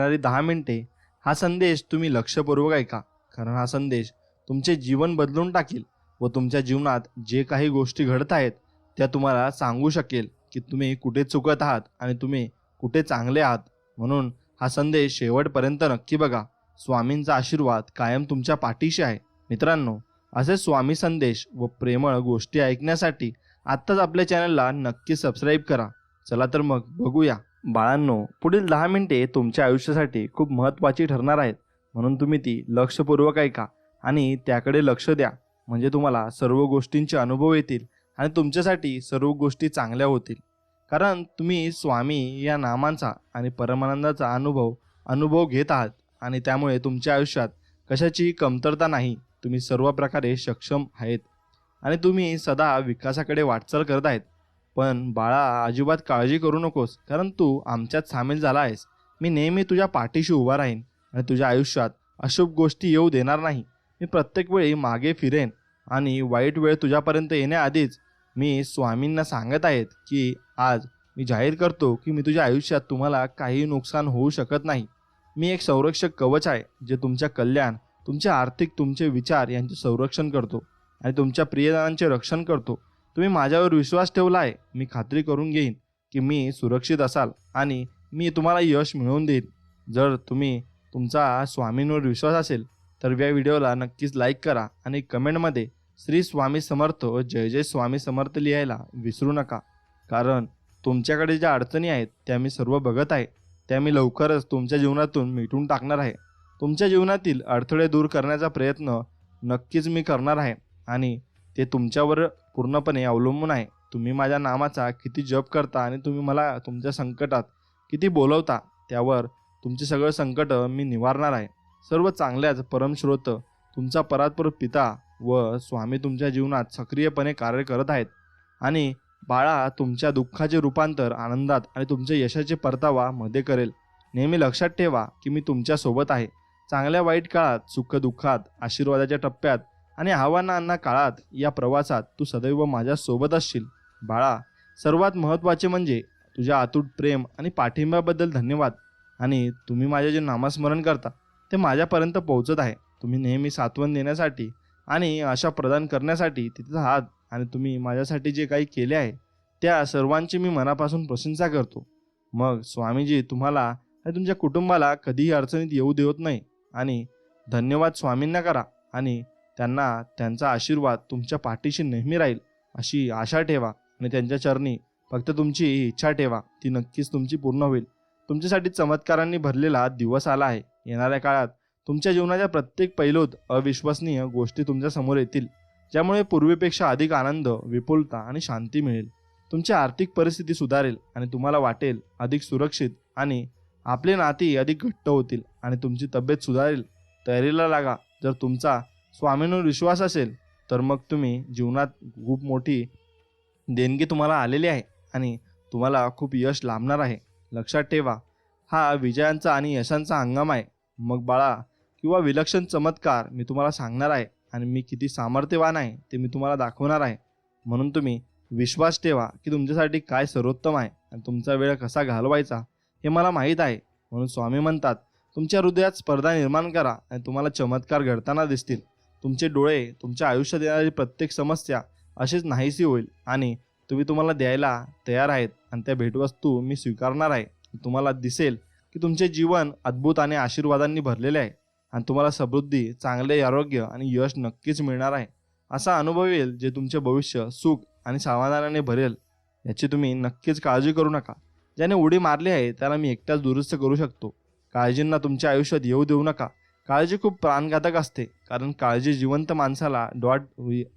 येणारी 10 मिनिटे हा संदेश तुम्ही लक्षपूर्वक ऐका, कारण हा संदेश तुमचे जीवन बदलून टाकेल व तुमच्या जीवनात जे काही गोष्टी घडत आहेत त्या तुम्हाला सांगू शकेल की तुम्ही कुठे चुकत आहात आणि तुम्ही कुठे चांगले आहात. म्हणून हा संदेश शेवटपर्यंत नक्की बघा. स्वामींचा आशीर्वाद कायम तुमच्या पाठीशी आहे. मित्रांनो, असे स्वामी संदेश व प्रेमळ गोष्टी ऐकण्यासाठी आत्ताच आपल्या चॅनलला नक्की सबस्क्राईब करा. चला तर मग बघूया. बाळांनो, पुढील 10 मिनिटे तुमच्या आयुष्यासाठी खूप महत्त्वाची ठरणार आहेत, म्हणून तुम्ही ती लक्षपूर्वक ऐका आणि त्याकडे लक्ष द्या. म्हणजे तुम्हाला सर्व गोष्टींचे अनुभव येतील आणि तुमच्यासाठी सर्व गोष्टी चांगल्या होतील. कारण तुम्ही स्वामी या नामांचा आणि परमानंदाचा अनुभव घेत आहात आणि त्यामुळे तुमच्या आयुष्यात कशाचीही कमतरता नाही. तुम्ही सर्व प्रकारे सक्षम आहेत आणि तुम्ही सदा विकासाकडे वाटचाल करत आहेत. पण बाळा, अजिबात काळजी करू नकोस, कारण तू आमच्यात सामील झाला आहेस. मी नेहमी तुझ्या पाठीशी उभा राहीन आणि तुझ्या आयुष्यात अशुभ गोष्टी येऊ देणार नाही. मी प्रत्येक वेळी मागे फिरेन आणि वाईट वेळ तुझ्यापर्यंत येण्याआधीच मी स्वामींना सांगत आहेत की आज मी जाहीर करतो की मी तुझ्या आयुष्यात तुम्हाला काही नुकसान होऊ शकत नाही. मी एक संरक्षक कवच आहे जे तुमच्या कल्याण, तुमचे आर्थिक, तुमचे विचार यांचे संरक्षण करतो आणि तुमच्या प्रियजनांचे रक्षण करतो. तुम्ही माझ्यावर विश्वास ठेवला आहे. मी खात्री करून घेईन की मी सुरक्षित असाल आणि मी तुम्हाला यश मिळवून देईन. जर तुमचा स्वामींवर विश्वास असेल तर या व्हिडिओला नक्कीच लाईक करा आणि कमेंटमध्ये श्री स्वामी समर्थ, जय जय स्वामी समर्थ लिहायला विसरू नका. कारण तुमच्याकडे ज्या अडचणी आहेत त्या मी सर्व बघत आहे. त्या मी लवकरच तुमच्या जीवनातून मिटून टाकणार आहे. तुमच्या जीवनातील अडथळे दूर करण्याचा प्रयत्न नक्कीच मी करणार आहे आणि ते तुमच्यावर पूर्णपणे अवलंबून आहे. तुम्ही माझ्या नामाचा किती जप करता आणि तुम्ही मला तुमच्या संकटात किती बोलवता, त्यावर तुमचे सगळं संकट मी निवारणार आहे. सर्व चांगल्याच परमश्रोत तुमचा परात्पर पिता व स्वामी तुमच्या जीवनात सक्रियपणे कार्य करत आहेत. आणि बाळा, तुमच्या दुःखाचे रूपांतर आनंदात आणि तुमच्या यशाचे परतावा मध्ये करेल. नेहमी लक्षात ठेवा की मी तुमच्या सोबत आहे. चांगल्या वाईट काळात, सुख दुःखात, आशीर्वादाच्या टप्प्यात आणि आव्हानांना काळात, या प्रवासात तू सदैव माझ्या सोबत असशील. बाळा, सर्वात महत्त्वाचे म्हणजे तुझ्या अतूट प्रेम आणि पाठिंब्याबद्दल धन्यवाद. आणि तुम्ही माझे जे नामस्मरण करता ते माझ्यापर्यंत पोहोचत आहे. तुम्ही नेहमी सांत्वन देण्यासाठी आणि आशा प्रदान करण्यासाठी तिथेच आहात आणि तुम्ही माझ्यासाठी जे काही केले आहे त्या सर्वांची मी मनापासून प्रशंसा करतो. मग स्वामीजी तुम्हाला आणि तुमच्या कुटुंबाला कधीही अडचणीत येऊ देत नाही. आणि धन्यवाद स्वामींना करा आणि त्यांचा आशीर्वाद तुमच्या पाठीशी नेहमी राहील अशी आशा ठेवा आणि त्यांच्या चरणी फक्त तुमची इच्छा ठेवा, ती नक्कीच तुमची पूर्ण होईल. तुमच्यासाठी चमत्कारांनी भरलेला दिवस आला आहे. येणाऱ्या काळात तुमच्या जीवनाच्या प्रत्येक पैलूत अविश्वसनीय गोष्टी तुमच्या समोर येतील, ज्यामुळे पूर्वीपेक्षा अधिक आनंद, विपुलता आणि शांती मिळेल. तुमची आर्थिक परिस्थिती सुधारेल आणि तुम्हाला वाटेल अधिक सुरक्षित आणि आपले नाती अधिक घट्ट होतील आणि तुमची तब्येत सुधारेल. तयारीला लागा. जर तुमचा स्वामींवर विश्वास असेल तर मग तुम्ही जीवनात खूप मोठी देणगी तुम्हाला आलेली आहे आणि तुम्हाला खूप यश लाभणार आहे. लक्षात ठेवा, हा विजयांचा आणि यशांचा हंगाम आहे. मग बाळा, किंवा विलक्षण चमत्कार मी तुम्हाला सांगणार आहे आणि मी किती सामर्थ्यवान आहे ते मी तुम्हाला दाखवणार आहे. म्हणून तुम्ही विश्वास ठेवा की तुमच्यासाठी काय सर्वोत्तम आहे आणि तुमचा वेळ कसा घालवायचा हे मला माहीत आहे. म्हणून स्वामी म्हणतात, तुमच्या हृदयात स्पर्धा निर्माण करा आणि तुम्हाला चमत्कार घडताना दिसतील. तुमचे डोळे तुमच्या आयुष्यात येणारी प्रत्येक समस्या अशीच नाहीशी होईल आणि तुम्हाला द्यायला तयार आहेत आणि त्या भेटवस्तू मी स्वीकारणार आहे. तुम्हाला दिसेल की तुमचे जीवन अद्भुत आणि आशीर्वादांनी भरलेले आहे आणि तुम्हाला समृद्धी, चांगले आरोग्य आणि यश नक्कीच मिळणार आहे. असा अनुभव येईल जे तुमचे भविष्य सुख आणि समाधानाने भरेल. याची तुम्ही नक्कीच काळजी करू नका. ज्याने उडी मारली आहे त्याला मी एकटाच दुरुस्त करू शकतो. काळजींना तुमच्या आयुष्यात येऊ देऊ नका. काळजी खूप प्राणघातक असते, कारण काळजी जिवंत माणसाला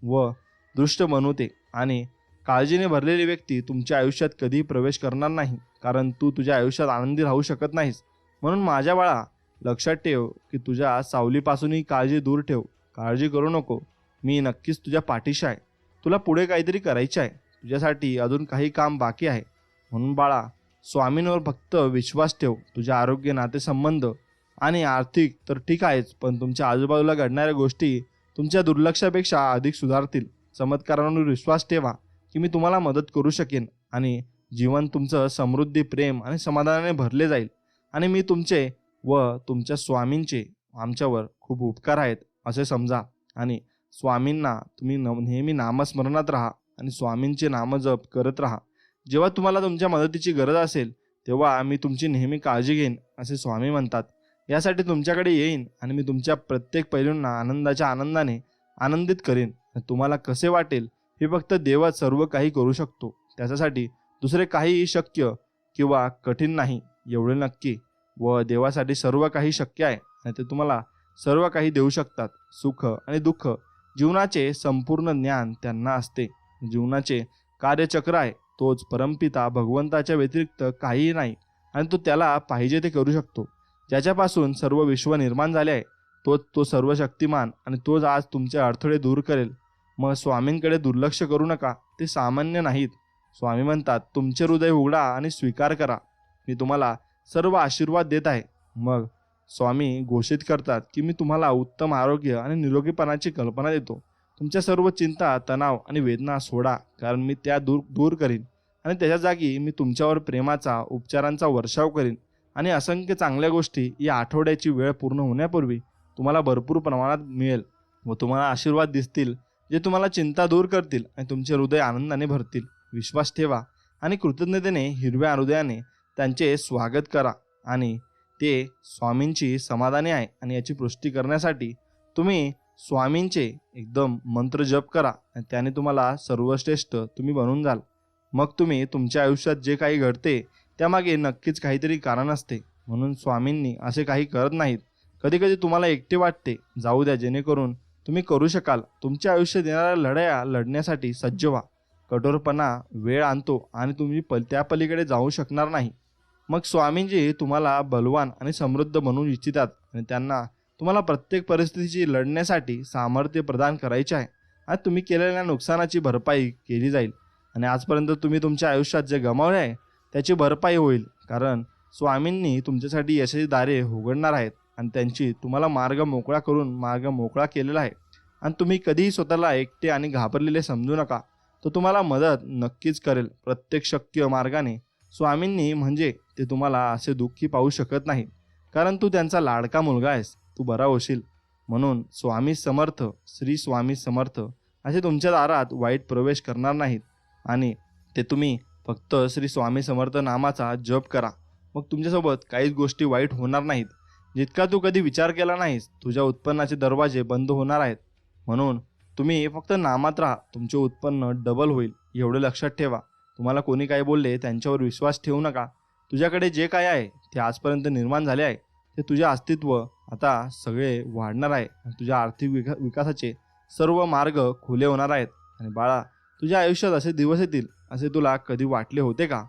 व दृष्ट बनवते आणि काळजीने भरलेली व्यक्ती तुमच्या आयुष्यात कधीही प्रवेश करणार नाही, कारण तू तुझ्या आयुष्यात आनंदी राहू शकत नाहीस. म्हणून माझ्या बाळा, लक्षात ठेव की तुझ्या सावलीपासूनही काळजी दूर ठेव. काळजी करू नको, मी नक्कीच तुझ्या पाठीशी आहे. तुला पुढे काहीतरी करायचे आहे. तुझ्यासाठी अजून काही काम बाकी आहे. म्हणून बाळा, स्वामींवर फक्त विश्वास ठेव. तुझे आरोग्य, नातेसंबंध आणि आर्थिक तर ठीक आहेच, पण तुमच्या आजूबाजूला घडणाऱ्या गोष्टी तुमच्या दुर्लक्षापेक्षा अधिक सुधारतील. चमत्कारांवर विश्वास ठेवा की मी तुम्हाला मदत करू शकेन आणि जीवन तुमचं समृद्धी, प्रेम आणि समाधानाने भरले जाईल आणि मी तुमचे व तुमच्या स्वामींचे आमच्यावर खूप उपकार आहेत असे समजा आणि स्वामींना तुम्ही नेहमी नामस्मरणात राहा आणि स्वामींचे नामजप करत राहा. जेव्हा तुम्हाला तुमच्या मदतीची गरज असेल तेव्हा मी तुमची नेहमी काळजी घेईन असे स्वामी म्हणतात. यासाठी तुमच्याकडे येईन आणि मी तुमच्या प्रत्येक पैलूंना आनंदाच्या आनंदाने आनंदित करीन. तुम्हाला कसे वाटेल हे फक्त देवच सर्व काही करू शकतो. त्याच्यासाठी दुसरे काहीही शक्य किंवा कठीण नाही एवढे नक्की. व देवासाठी सर्व काही शक्य आहे आणि ते तुम्हाला सर्व काही देऊ शकतात. सुख आणि दुःख जीवनाचे संपूर्ण ज्ञान त्यांना असते. जीवनाचे कार्यचक्र आहे तोच परमपिता भगवंताच्या व्यतिरिक्त काहीही नाही आणि तो त्याला पाहिजे ते करू शकतो. ज्याच्यापासून सर्व विश्व निर्माण झाले आहे तोच तो सर्व शक्तिमान आणि तोच आज तुमचे अडथळे दूर करेल. मग स्वामींकडे दुर्लक्ष करू नका. ते सामान्य नाहीत. स्वामी म्हणतात तुमचे हृदय उघडा आणि स्वीकार करा. मी तुम्हाला सर्व आशीर्वाद देत आहे. मग स्वामी घोषित करतात की मी तुम्हाला उत्तम आरोग्य आणि निरोगीपणाची कल्पना देतो. तुमच्या सर्व चिंता तणाव आणि वेदना सोडा कारण मी त्या दूर करीन आणि त्याच्या जागी मी तुमच्यावर प्रेमाचा उपचारांचा वर्षाव करीन आणि असंख्य चांगल्या गोष्टी या आठवड्याची वेळ पूर्ण होण्यापूर्वी तुम्हाला भरपूर प्रमाणात मिळेल व तुम्हाला आशीर्वाद दिसतील जे तुम्हाला चिंता दूर करतील आणि तुमचे हृदय आनंदाने भरतील. विश्वास ठेवा आणि कृतज्ञतेने हिरव्या हृदयाने त्यांचे स्वागत करा आणि ते स्वामींची समाधानी आहे आणि याची पुष्टी करण्यासाठी तुम्ही स्वामींचे एकदम मंत्र जप करा आणि त्याने तुम्हाला सर्वश्रेष्ठ तुम्ही बनून जाल. मग तुम्ही तुमच्या आयुष्यात जे काही घडते त्यामागे नक्कीच काहीतरी कारण असते. म्हणून स्वामींनी असे काही करत नाहीत. कधी कधी तुम्हाला एकटे वाटते. जाऊ द्या जेणेकरून तुम्ही करू शकाल. तुमच्या आयुष्यात येणाऱ्या लढाया लढण्यासाठी सज्ज व्हा. कठोरपणा वेळ आणतो आणि तुम्ही त्या पलीकडे जाऊ शकणार नाही. मग स्वामींजी तुम्हाला बलवान आणि समृद्ध बनवू इच्छितात आणि त्यांना तुम्हाला प्रत्येक परिस्थितीशी लढण्यासाठी सामर्थ्य प्रदान करायचे आहे आणि तुम्ही केलेल्या नुकसानाची भरपाई केली जाईल आणि आजपर्यंत तुम्ही तुमच्या आयुष्यात जे गमावले आहे त्याची भरपाई होईल. कारण स्वामींनी तुमच्यासाठी यशाची दारे उघडणार आहेत आणि त्यांची तुम्हाला मार्ग मोकळा केलेला आहे. आणि तुम्ही कधीही स्वतःला एकटे आणि घाबरलेले समजू नका. तो तुम्हाला मदत नक्कीच करेल प्रत्येक शक्य मार्गाने. स्वामींनी म्हणजे ते तुम्हाला असे दुःखी पाहू शकत नाही कारण तू त्यांचा लाडका मुलगा आहेस. तू बरा होशील. म्हणून स्वामी समर्थ श्री स्वामी समर्थ असे तुमच्या दारात वाईट प्रवेश करणार नाहीत आणि ते तुम्ही फक्त श्री स्वामी समर्थ नामाचा जप करा. मग तुमच्यासोबत काहीच गोष्टी वाईट होणार नाहीत. जितका तू कधी विचार केला नाहीस तुझ्या उत्पन्नाचे दरवाजे बंद होणार आहेत. म्हणून तुम्ही फक्त नामात राहा. तुमचे उत्पन्न डबल होईल एवढे लक्षात ठेवा. तुम्हाला कोणी काय बोलले त्यांच्यावर विश्वास ठेवू नका. तुझ्याकडे जे काय आहे ते आजपर्यंत निर्माण झाले आहे ते तुझे अस्तित्व आता सगळे वाढणार आहे आणि तुझ्या आर्थिक विकासाचे सर्व मार्ग खुले होणार आहेत. आणि बाळा तुझ्या आयुष्यात असे दिवस येतील असे तुला कधी वाटले होते का?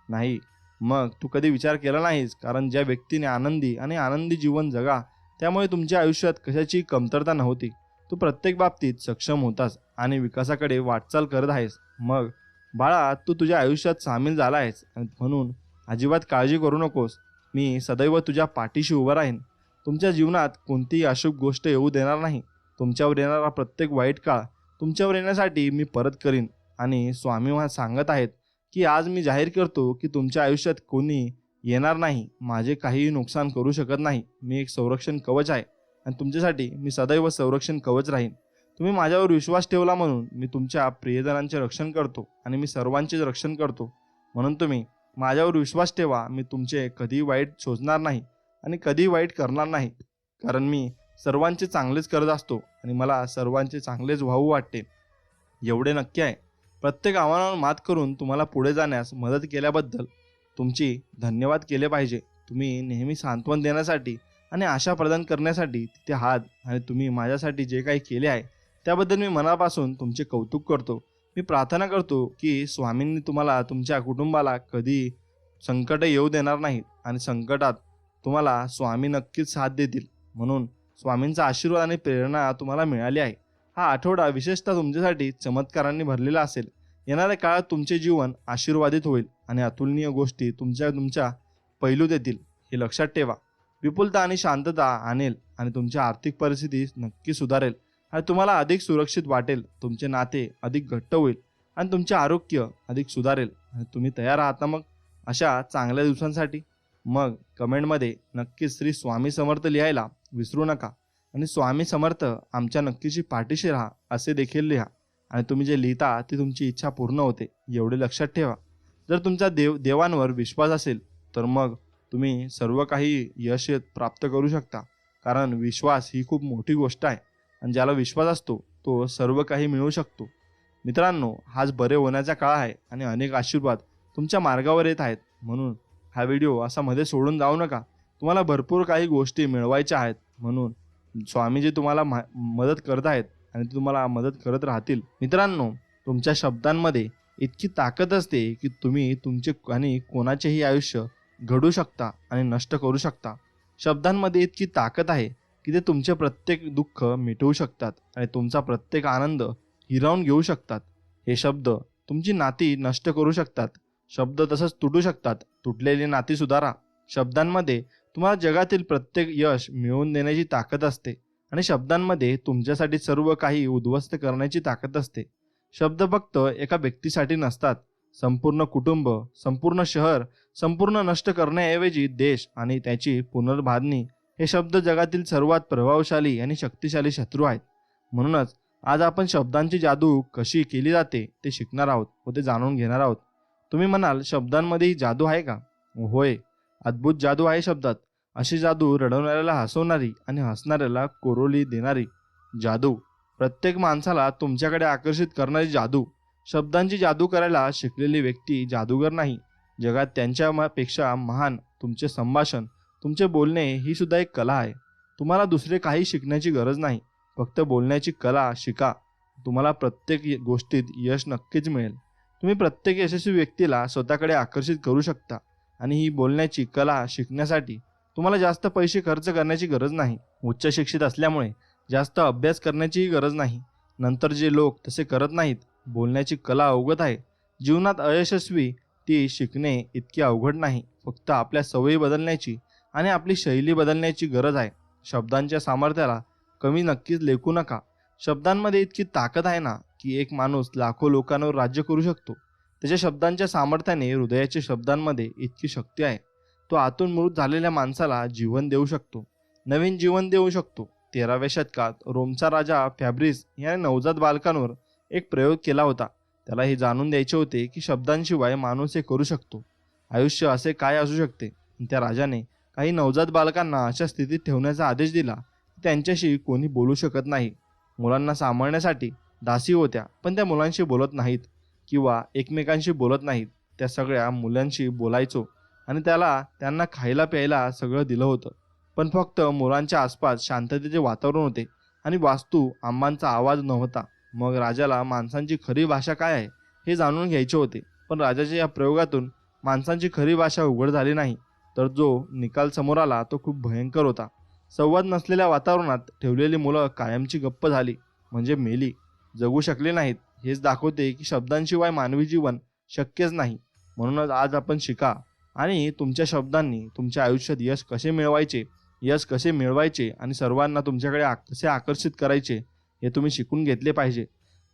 नाही. मग तू कधी विचार केला नाहीस. कारण ज्या व्यक्तीने आनंदी जीवन जगा त्यामुळे तुमच्या आयुष्यात कशाची कमतरता नव्हती. तू प्रत्येक बाबतीत सक्षम होतास आणि विकासाकडे वाटचाल करत आहेस. मग बाळा तू तुझ्या आयुष्यात सामील झाला आहेस म्हणून अजिबात काळजी करू नकोस. मी सदैव तुझ्या पाठीशी उभा राहीन. तुमच्या जीवनात कोणतीही अशुभ गोष्ट येऊ देणार नाही. तुमच्यावर येणारा प्रत्येक वाईट काळ तुमच्यावर येण्यासाठी मी परत करीन. आणि स्वामी सांगत आहेत की आज मी जाहीर करतो की तुमच्या आयुष्यात कोणी येणार नाही. माझे काहीही नुकसान करू शकत नाही. मी एक संरक्षण कवच आहे आणि तुमच्यासाठी मी सदैव संरक्षण कवच राहीन. तुम्ही माझ्यावर विश्वास ठेवला म्हणून मी तुमच्या प्रियजनांचे रक्षण करतो आणि मी सर्वांचेच रक्षण करतो. म्हणून तुम्ही माझ्यावर विश्वास ठेवा. मी तुमचे कधीही वाईट सोचणार नाही आणि कधीही वाईट करणार नाही. कारण मी सर्वांचे चांगलेच करत असतो आणि मला सर्वांचे चांगलेच व्हावू वाटते एवढे नक्की आहे. प्रत्येक आव्हानावर मात करून तुम्हाला पुढे जाण्यास मदत केल्याबद्दल तुमची धन्यवाद केले पाहिजे. तुम्ही नेहमी सांत्वन देण्यासाठी आणि आशा प्रदान करण्यासाठी तिथे आहात आणि तुम्ही माझ्यासाठी जे काही केले आहे त्याबद्दल मी मनापासून तुमचे कौतुक करतो. मी प्रार्थना करतो की स्वामींनी तुम्हाला तुमच्या कुटुंबाला कधी संकट येऊ देणार नाहीत आणि संकटात तुम्हाला स्वामी नक्कीच साथ देतील. म्हणून स्वामींचा आशीर्वाद आणि प्रेरणा तुम्हाला मिळाली आहे. हा आठवडा विशेषतः तुमच्यासाठी चमत्कारांनी भरलेला असेल. येणाऱ्या काळात तुमचे जीवन आशीर्वादित होईल आणि अतुलनीय गोष्टी तुमच्या पैलू देतील हे लक्षात ठेवा. विपुलता आणि शांतता आणेल आणि तुमची आर्थिक परिस्थिती नक्की सुधारेल आणि तुम्हाला अधिक सुरक्षित वाटेल. तुमचे नाते अधिक घट्ट होईल आणि तुमचे आरोग्य अधिक सुधारेल आणि तुम्ही तयार आहात ना मग अशा चांगल्या दिवसांसाठी? मग कमेंटमध्ये नक्कीच श्री स्वामी समर्थ लिहायला विसरू नका. आणि स्वामी समर्थ आमच्या नक्कीची पाठीशी राहा असे देखील लिहा. आणि तुम्ही जे लिहिता ती तुमची इच्छा पूर्ण होते एवढे लक्षात ठेवा. जर तुमचा देवांवर विश्वास असेल तर मग तुम्ही सर्व काही यश प्राप्त करू शकता. कारण विश्वास ही खूप मोठी गोष्ट आहे आणि ज्याला विश्वास असतो तो सर्व काही मिळवू शकतो. मित्रांनो, हाच बरे होण्याचा काळ आहे आणि अनेक आशीर्वाद तुमच्या मार्गावर येत आहेत. म्हणून हा व्हिडिओ असा मध्ये सोडून जाऊ नका. तुम्हाला भरपूर काही गोष्टी मिळवायच्या आहेत. म्हणून स्वामीजी तुम्हाला मदत करत आहेत आणि ते तुम्हाला मदत करत राहतील. मित्रांनो, तुमच्या शब्दांमध्ये इतकी ताकद असते की तुम्ही तुमचे आणि कोणाचेही आयुष्य घडू शकता आणि नष्ट करू शकता. शब्दांमध्ये इतकी ताकद आहे की ते तुमचे प्रत्येक दुःख मिटवू शकतात आणि तुमचा प्रत्येक आनंद हिरावून घेऊ शकतात. हे शब्द तुमची नाती नष्ट करू शकतात. शब्द तसंच तुटू शकतात. तुटलेली नाती सुधारा. शब्दांमध्ये तुम्हाला जगातील प्रत्येक यश मिळवून देण्याची ताकद असते आणि शब्दांमध्ये तुमच्यासाठी सर्व काही उद्ध्वस्त करण्याची ताकद असते. शब्द फक्त एका व्यक्तीसाठी नसतात. संपूर्ण कुटुंब, संपूर्ण शहर, संपूर्ण नष्ट करण्याऐवजी देश आणि त्याची पुनर्बांधणी हे शब्द जगातील सर्वात प्रभावशाली आणि शक्तिशाली शत्रू आहेत. म्हणूनच आज आपण शब्दांची जादू कशी केली जाते ते शिकणार आहोत व ते जाणून घेणार आहोत. तुम्ही म्हणाल, शब्दांमध्येही जादू आहे का? होय, अद्भुत जादू आहे शब्दात. अशी जादू रडवणाऱ्याला हसवणारी आणि हसणाऱ्याला कोरोली देणारी जादू. प्रत्येक माणसाला तुमच्याकडे आकर्षित करणारी जादू. शब्दांची जादू करायला शिकलेली व्यक्ती जादूगर नाही. जगात त्यांच्यापेक्षा महान तुमचे संभाषण, तुमचे बोलणे ही सुद्धा एक कला आहे. तुम्हाला दुसरे काही शिकण्याची गरज नाही. फक्त बोलण्याची कला शिका. तुम्हाला प्रत्येक गोष्टीत यश नक्कीच मिळेल. तुम्ही प्रत्येक यशस्वी व्यक्तीला स्वतःकडे आकर्षित करू शकता. आणि ही बोलण्याची कला शिकण्यासाठी तुम्हाला जास्त पैसे खर्च करण्याची गरज नाही. उच्च शिक्षित असल्यामुळे जास्त अभ्यास करण्याचीही गरज नाही. नंतर जे लोक तसे करत नाहीत. बोलण्याची कला अवगत आहे. जीवनात अयशस्वी ती शिकणे इतके अवघड नाही. फक्त आपल्या सवयी बदलण्याची आणि आपली शैली बदलण्याची गरज आहे. शब्दांच्या सामर्थ्याला कमी नक्कीच लेखू नका. शब्दांमध्ये इतकी ताकद आहे ना की एक माणूस लाखो लोकांवर राज्य करू शकतो. त्याच्या शब्दांच्या सामर्थ्याने हृदयाच्या शब्दांमध्ये इतकी शक्ती आहे. तो आतून मृत झालेल्या माणसाला जीवन देऊ शकतो, नवीन जीवन देऊ शकतो. 13व्या शतकात रोमचा राजा फॅब्रिस याने नवजात बालकांवर एक प्रयोग केला होता. त्याला हे जाणून द्यायचे होते की शब्दांशिवाय माणूस हे करू शकतो. आयुष्य असे काय असू शकते. त्या राजाने काही नवजात बालकांना अशा स्थितीत ठेवण्याचा आदेश दिला की त्यांच्याशी कोणी बोलू शकत नाही. मुलांना सांभाळण्यासाठी दासी होत्या, पण त्या मुलांशी बोलत नाहीत किंवा एकमेकांशी बोलत नाहीत. त्या सगळ्या मुलांशी बोलायचो आणि त्यांना खायला प्यायला सगळं दिलं होतं. पण फक्त मुलांच्या आसपास शांततेचे वातावरण होते आणि वास्तू आंबांचा आवाज नव्हता. मग राजाला माणसांची खरी भाषा काय आहे हे जाणून घ्यायचे होते. पण राजाच्या या प्रयोगातून माणसांची खरी भाषा उघड झाली नाही. तर जो निकाल समोर आला तो खूप भयंकर होता. संवाद नसलेल्या वातावरणात ठेवलेली मुलं कायमची गप्प झाली, म्हणजे मेली, जगू शकले नाहीत. हेच दाखवते की शब्दांशिवाय मानवी जीवन शक्यच नाही. म्हणूनच आज आपण शिका आणि तुमच्या शब्दांनी तुमच्या आयुष्यात यश कसे मिळवायचे आणि सर्वांना तुमच्याकडे कसे आकर्षित करायचे हे तुम्ही शिकून घेतले पाहिजे.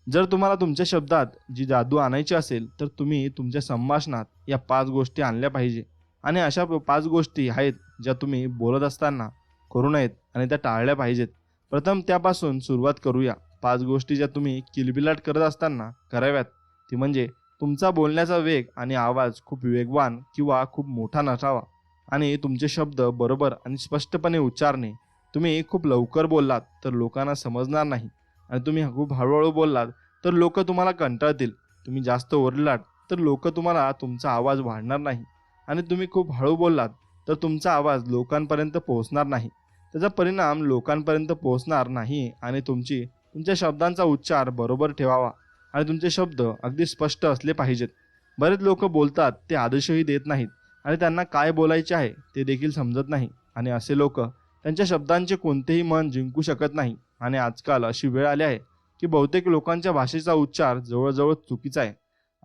जर तुम्हाला तुमच्या शब्दात जी जादू आणायची असेल तर तुम्ही तुमच्या संभाषणात या 5 गोष्टी आणल्या पाहिजे. आणि अशा 5 गोष्टी आहेत ज्या तुम्ही बोलत असताना करू नयेत आणि त्या टाळल्या पाहिजेत. प्रथम त्यापासून सुरुवात करूया. 5 गोष्टी ज्या तुम्ही किलबिलाट करत असताना कराव्यात ती म्हणजे तुमचा बोलण्याचा वेग आणि आवाज खूप वेगवान किंवा खूप मोठा नसावा आणि तुमचे शब्द बरोबर आणि स्पष्टपणे उच्चारणे. तुम्ही खूप लवकर बोललात तर लोकांना समजणार नाही आणि तुम्ही खूप हळूहळू बोललात तर लोक तुम्हाला कंटाळतील. तुम्ही जास्त ओरडलात तर तुमचा आवाज वाढणार नाही आणि तुम्ही खूप हळू बोललात तर तुमचा आवाज लोकांपर्यंत पोहोचणार नाही. त्याचा परिणाम लोकांपर्यंत पोहोचणार नाही आणि तुमच्या शब्दांचा उच्चार बरोबर ठेवावा आणि तुमचे शब्द अगदी स्पष्ट असले पाहिजेत. बरेच लोक बोलतात ते आदेशही देत नाहीत आणि त्यांना काय बोलायचे आहे ते देखील समजत नाही आणि असे लोक त्यांच्या शब्दांचे कोणतेही मन जिंकू शकत नाही. आणि आजकाल अशी वेळ आली आहे की बहुतेक लोकांच्या भाषेचा उच्चार जवळजवळ चुकीचा आहे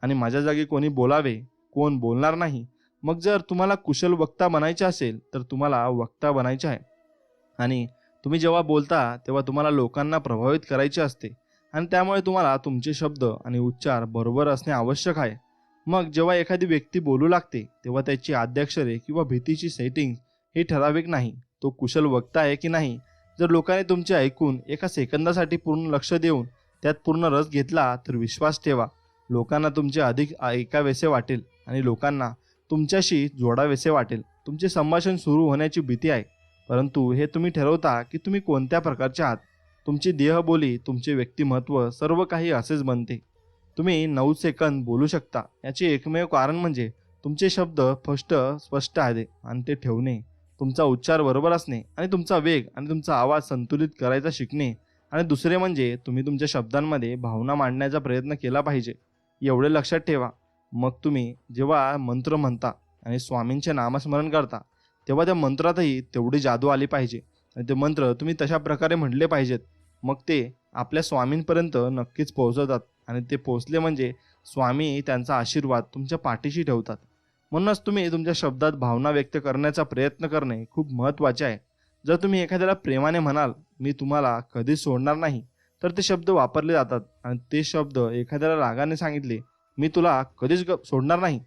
आणि माझ्या जागी कोणी बोलावे, कोण बोलणार नाही. मग जर तुम्हाला कुशल वक्ता बनायचे असेल तर तुम्हाला वक्ता बनायचे आहे आणि तुम्ही जेव्हा बोलता तेव्हा तुम्हाला लोकांना प्रभावित करायचे असते आणि त्यामुळे तुम्हाला तुमचे शब्द आणि उच्चार बरोबर असणे आवश्यक आहे. मग जेव्हा एखादी व्यक्ती बोलू लागते तेव्हा त्याची आद्याक्षरे किंवा भीतीची सेटिंग हे ठराविक नाही, तो कुशल वक्ता आहे की नाही. जर लोकांनी तुमचे ऐकून एका सेकंदासाठी पूर्ण लक्ष देऊन त्यात पूर्ण रस घेतला तर विश्वास ठेवा, लोकांना तुमचे अधिक ऐकावेसे वाटेल आणि लोकांना तुमच्याशी जोडावेसे वाटेल. तुमचे संभाषण सुरू होण्याची भीती आहे, परंतु हे तुम्ही ठरवता की तुम्ही कोणत्या प्रकारचे आहात. तुमची देहबोली, तुमचे व्यक्तिमत्व, सर्व काही असेच बनते. तुम्ही 9 सेकंद बोलू शकता याचे एकमेव कारण म्हणजे तुमचे शब्द स्पष्ट आहेत आणि ते ठेवणे, तुमचा उच्चार बरोबर असणे आणि तुमचा वेग आणि तुमचा आवाज संतुलित करायचा शिकणे. आणि दुसरे म्हणजे तुम्ही तुमच्या शब्दांमध्ये भावना मांडण्याचा प्रयत्न केला पाहिजे. एवढे लक्षात ठेवा. मग तुम्ही जेव्हा मंत्र म्हणता आणि स्वामींचे नामस्मरण करता तेव्हा त्या मंत्रातही तेवढी जादू आली पाहिजे आणि ते मंत्र तुम्ही तशा प्रकारे म्हटले पाहिजेत. मग ते आपल्या स्वामींपर्यंत नक्कीच पोहोचवतात आणि ते पोहोचले म्हणजे स्वामी त्यांचा आशीर्वाद तुमच्या पाठीशी ठेवतात. म्हणूनच तुम्ही तुमच्या शब्दात भावना व्यक्त करण्याचा प्रयत्न करणे खूप महत्त्वाचे आहे. जर तुम्ही एखाद्याला प्रेमाने म्हणाल, मी तुम्हाला कधीच सोडणार नाही, तर ते शब्द वापरले जातात. आणि ते शब्द एखाद्याला रागाने सांगितले, मी तुला कधीच सोडणार नाही,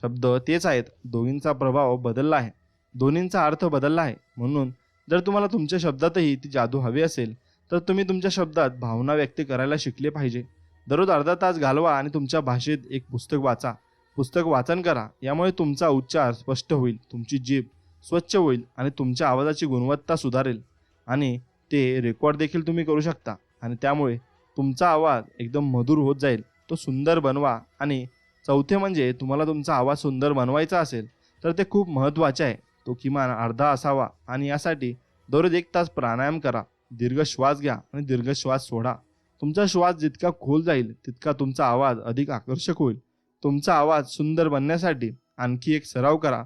शब्द तेच आहेत. दोघींचा प्रभाव बदलला आहे, दोन्हींचा अर्थ बदलला आहे. म्हणून जर तुम्हाला तुमच्या शब्दातही ती जादू हवी असेल तर तुम्ही तुमच्या शब्दात भावना व्यक्त करायला शिकले पाहिजे. दररोज अर्धा तास घालवा आणि तुमच्या भाषेत एक पुस्तक वाचा, पुस्तक वाचन करा. यामुळे तुमचा उच्चार स्पष्ट होईल, तुमची जीभ स्वच्छ होईल आणि तुमच्या आवाजाची गुणवत्ता सुधारेल. आणि ते रेकॉर्ड देखील तुम्ही करू शकता आणि त्यामुळे तुमचा आवाज एकदम मधुर होत जाईल. तो सुंदर बनवा. आणि चौथे म्हणजे तुम्हाला तुमचा आवाज सुंदर बनवायचा असेल तर ते खूप महत्त्वाचे आहे. तो किमान अर्धा असावा आणि यासाठी दररोज 1 तास प्राणायाम करा. दीर्घ श्वास घ्या आणि दीर्घ श्वास सोडा. तुमचा श्वास जितका खोल जाईल तितका तुमचा आवाज अधिक आकर्षक होईल. तुमचा आवाज सुंदर बनण्यासाठी आणखी एक सराव करा.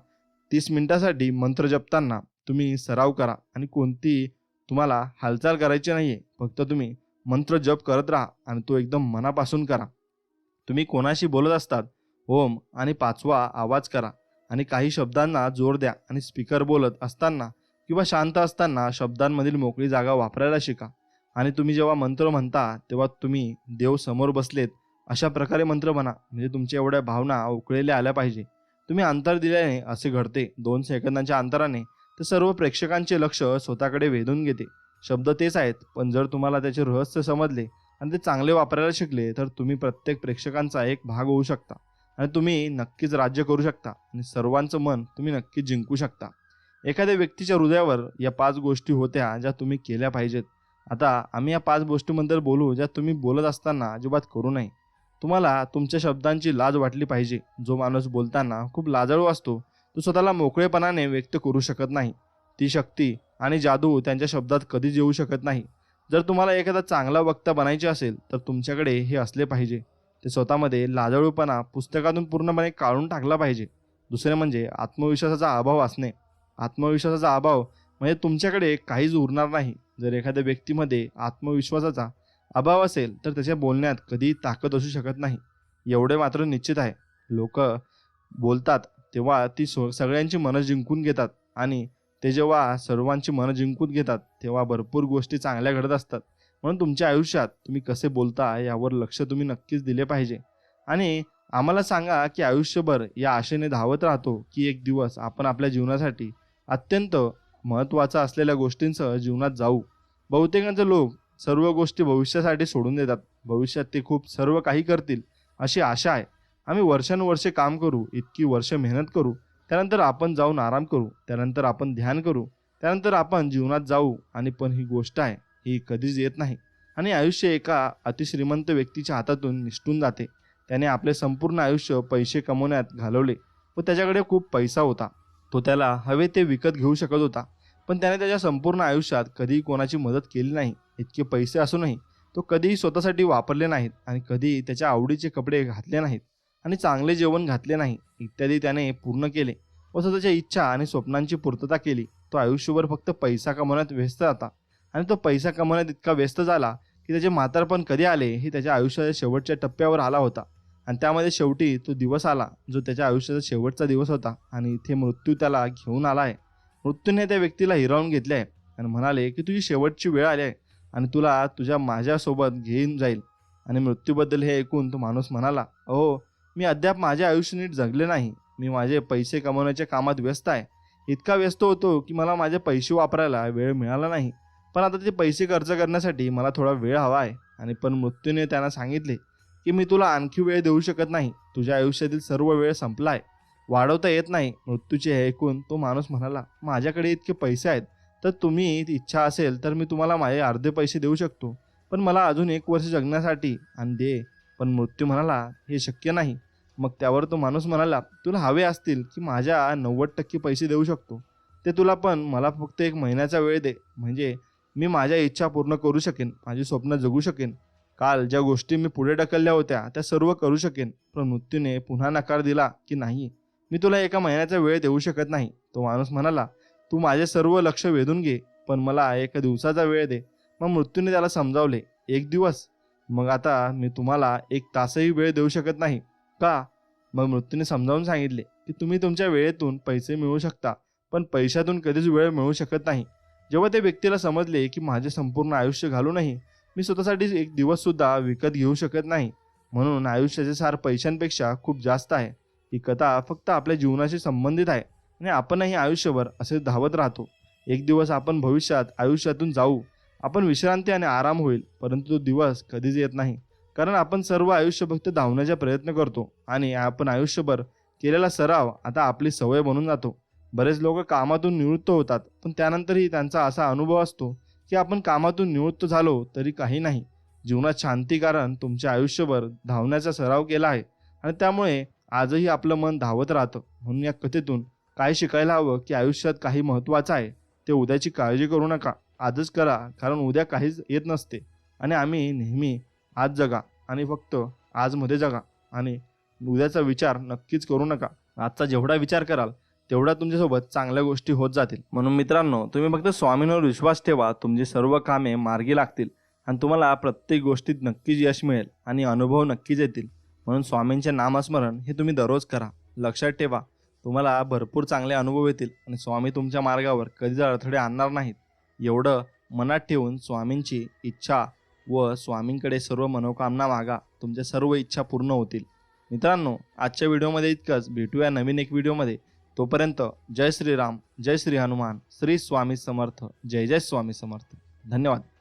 30 मिनिटासाठी मंत्र जपताना तुम्ही सराव करा आणि कोणती तुम्हाला हालचाल करायची नाहीये. फक्त तुम्ही मंत्र जप करत राहा आणि तो एकदम मनापासून करा. तुम्ही कोणाशी बोलत असतात, ओम आणि 5वा आवाज करा आणि काही शब्दांना जोर द्या. आणि स्पीकर बोलत असताना किंवा शांत असताना शब्दांमधील मोकळी जागा वापरायला शिका. आणि तुम्ही जेव्हा मंत्र म्हणता तेव्हा तुम्ही देव समोर बसलेत अशा प्रकारे मंत्र म्हणा, म्हणजे तुमच्या एवढ्या भावना उकळलेल्या आल्या पाहिजे. तुम्ही अंतर दिल्याने असे घडते, 2 सेकंदांच्या अंतराने ते सर्व प्रेक्षकांचे लक्ष स्वतःकडे वेधून घेते. शब्द तेच आहेत, पण जर तुम्हाला त्याचे रहस्य समजले आणि ते चांगले वापरायला शिकले तर तुम्ही प्रत्येक प्रेक्षकांचा एक भाग होऊ शकता आणि तुम्ही नक्कीच राज्य करू शकता आणि सर्वांचं मन तुम्ही नक्कीच जिंकू शकता. एखाद्या व्यक्तीच्या हृदयावर या 5 गोष्टी होत्या ज्या तुम्ही केल्या पाहिजेत. आता आम्ही या 5 गोष्टींबद्दल बोलू ज्या तुम्ही बोलत असताना अजिबात करू नये. तुम्हाला तुमच्या शब्दांची लाज वाटली पाहिजे. जो माणूस बोलताना खूप लाजाळू असतो तो स्वतःला मोकळेपणाने व्यक्त करू शकत नाही. ती शक्ती आणि जादू त्यांच्या शब्दात कधीच येऊ शकत नाही. जर तुम्हाला एखादा चांगला वक्ता बनायचे असेल तर तुमच्याकडे हे असले पाहिजे. ते स्वतःमध्ये लाजाळूपणा पुस्तकातून पूर्णपणे काढून टाकला पाहिजे. दुसरे म्हणजे आत्मविश्वासाचा अभाव असणे. आत्मविश्वासाचा अभाव म्हणजे तुमच्याकडे काहीच उरणार नाही. जर एखाद्या व्यक्तीमध्ये आत्मविश्वासाचा अभाव असेल तर त्याच्या बोलण्यात कधीही ताकद असू शकत नाही. एवढे मात्र निश्चित आहे, लोक बोलतात तेव्हा ती सगळ्यांची मनं जिंकून घेतात आणि ते जेव्हा सर्वांची मनं जिंकून घेतात तेव्हा भरपूर गोष्टी चांगल्या घडत असतात. म्हणून तुमच्या आयुष्यात तुम्ही कसे बोलता यावर लक्ष तुम्ही नक्कीच दिले पाहिजे. आणि आम्हाला सांगा की आयुष्यभर या आशेने धावत राहतो की एक दिवस आपण आपल्या जीवनासाठी अत्यंत महत्त्वाचा असलेल्या गोष्टींसह जीवनात जाऊ. बहुतेकांचे लोक सर्व गोष्टी भविष्यासाठी सोडून देतात. भविष्यात ते खूप सर्व काही करतील अशी आशा आहे. आम्ही वर्षानुवर्षे काम करू, इतकी वर्ष मेहनत करू, त्यानंतर आपण जाऊन आराम करू, त्यानंतर आपण ध्यान करू, त्यानंतर आपण जीवनात जाऊ. आणि पण ही गोष्ट आहे ही कधीच येत नाही. आणि आयुष्य एका अतिश्रीमंत व्यक्तीच्या हातातून निसटून जाते. त्याने आपले संपूर्ण आयुष्य पैसे कमवण्यात घालवले व त्याच्याकडे खूप पैसा होता. तो त्याला हवे ते विकत घेऊ शकत होता, पण त्याने त्याच्या संपूर्ण आयुष्यात कधीही कोणाची मदत केली नाही. इतके पैसे असूनही तो कधीही स्वतःसाठी वापरले नाहीत आणि कधीही त्याच्या आवडीचे कपडे घातले नाहीत आणि चांगले जेवण घातले नाही इत्यादी त्याने पूर्ण केले व स्वतःच्या इच्छा आणि स्वप्नांची पूर्तता केली. तो आयुष्यभर फक्त पैसा कमवण्यात व्यस्त होता आणि तो पैसा कमवण्यात इतका व्यस्त झाला की त्याचे म्हातारपण कधी आले हे त्याच्या आयुष्याच्या शेवटच्या टप्प्यावर आला होता. आणि त्यामध्ये शेवटी तो दिवस आला जो त्याच्या आयुष्याचा शेवटचा दिवस होता आणि इथे मृत्यू त्याला घेऊन आला आहे. मृत्यूने त्या व्यक्तीला हिरावून घेतले आहे आणि म्हणाले की तुझी शेवटची वेळ आली आहे आणि तुला माझ्यासोबत घेऊन जाईल. आणि मृत्यूबद्दल हे ऐकून तो माणूस म्हणाला, अहो मी अद्याप माझे आयुष्य नीट जगले नाही. मी माझे पैसे कमवण्याच्या कामात व्यस्त आहे. इतका व्यस्त होतो की मला माझे पैसे वापरायला वेळ मिळाला नाही. पण आता ते पैसे खर्च करण्यासाठी मला थोडा वेळ हवा आहे. आणि पण मृत्यूने त्यांना सांगितले की मी तुला आणखी वेळ देऊ शकत नाही. तुझ्या आयुष्यातील सर्व वेळ संपला आहे, वाढवता येत नाही. मृत्यूचे हे ऐकून तो माणूस म्हणाला, माझ्याकडे इतके पैसे आहेत, तर तुम्ही इच्छा असेल तर मी तुम्हाला माझे अर्धे पैसे देऊ शकतो. पण मला अजून 1 वर्ष जगण्यासाठी आणि दे. पण मृत्यू म्हणाला, हे शक्य नाही. मग त्यावर तो माणूस म्हणाला, तुला हवे असतील की माझ्या 90% पैसे देऊ शकतो ते तुला, पण मला फक्त 1 महिन्याचा वेळ दे. म्हणजे मी माझ्या इच्छा पूर्ण करू शकेन, माझी स्वप्न जगू शकेन. काल ज्या गोष्टी मी पुढे ढकलल्या होत्या त्या सर्व करू शकेन. पण मृत्यूने पुन्हा नकार दिला की नाही, मी तुला 1 महिन्याचा वेळ देऊ शकत नाही. तो माणूस म्हणाला, तू माझे सर्व लक्ष वेधून घे, पण मला 1 दिवसाचा वेळ दे. मग मृत्यूने त्याला समजावले, 1 दिवस? मग आता मी तुम्हाला 1 तासही वेळ देऊ शकत नाही का? मग मृत्यूने समजावून सांगितले की तुम्ही तुमच्या वेळेतून पैसे मिळवू शकता, पण पैशातून कधीच वेळ मिळवू शकत नाही. जेव्हा त्या व्यक्तीला समजले की माझे संपूर्ण आयुष्य घालूनही मी स्वतःसाठी 1 दिवस सुद्धा विकत घेऊ शकत नाही. म्हणून आयुष्याचे सार पैशांपेक्षा खूप जास्त आहे. ही कथा फक्त आपल्या जीवनाशी संबंधित आहे आणि आपणही आयुष्यभर असे धावत राहतो. 1 दिवस आपण भविष्यात आयुष्यातून जाऊ, आपण विश्रांती आणि आराम होईल, परंतु तो दिवस कधीच येत नाही. कारण आपण सर्व आयुष्य फक्त धावण्याचा प्रयत्न करतो आणि आपण आयुष्यभर केलेला सराव आता आपली सवय बनून जातो. बरेच लोक कामातून निवृत्त होतात, पण त्यानंतरही त्यांचा असा अनुभव असतो की आपण कामातून निवृत्त झालो तरी काही नाही. जीवनात शांती, कारण तुमचे आयुष्यभर धावण्याचा सराव केला आहे आणि त्यामुळे आजही आपलं मन धावत राहतं. म्हणून या कथेतून काय शिकायला हवं की आयुष्यात काही महत्त्वाचं आहे ते उद्याची काळजी करू नका, आजच करा, कारण उद्या काहीच येत नसते. आणि आम्ही नेहमी आज जगा आणि फक्त आजमध्ये जगा आणि उद्याचा विचार नक्कीच करू नका. आजचा जेवढा विचार कराल तेवढा तुमच्यासोबत चांगल्या गोष्टी होत जातील. म्हणून मित्रांनो, तुम्ही फक्त स्वामींवर विश्वास ठेवा, तुमची सर्व कामे मार्गी लागतील आणि तुम्हाला प्रत्येक गोष्टीत नक्कीच यश मिळेल आणि अनुभव नक्कीच येतील. म्हणून स्वामींचे नामस्मरण हे तुम्ही दररोज करा. लक्षात ठेवा, तुम्हाला भरपूर चांगले अनुभव येतील आणि स्वामी तुमच्या मार्गावर कधीच अडथळे आणणार नाहीत. एवढं मनात ठेवून स्वामींची इच्छा व स्वामींकडे सर्व मनोकामना मागा, तुमच्या सर्व इच्छा पूर्ण होतील. मित्रांनो, आजच्या व्हिडिओमध्ये इतकंच. भेटूया नवीन एक व्हिडिओमध्ये. तोपर्यंत जय श्रीराम, जय श्री हनुमान, श्री स्वामी समर्थ, जय जय स्वामी समर्थ. धन्यवाद.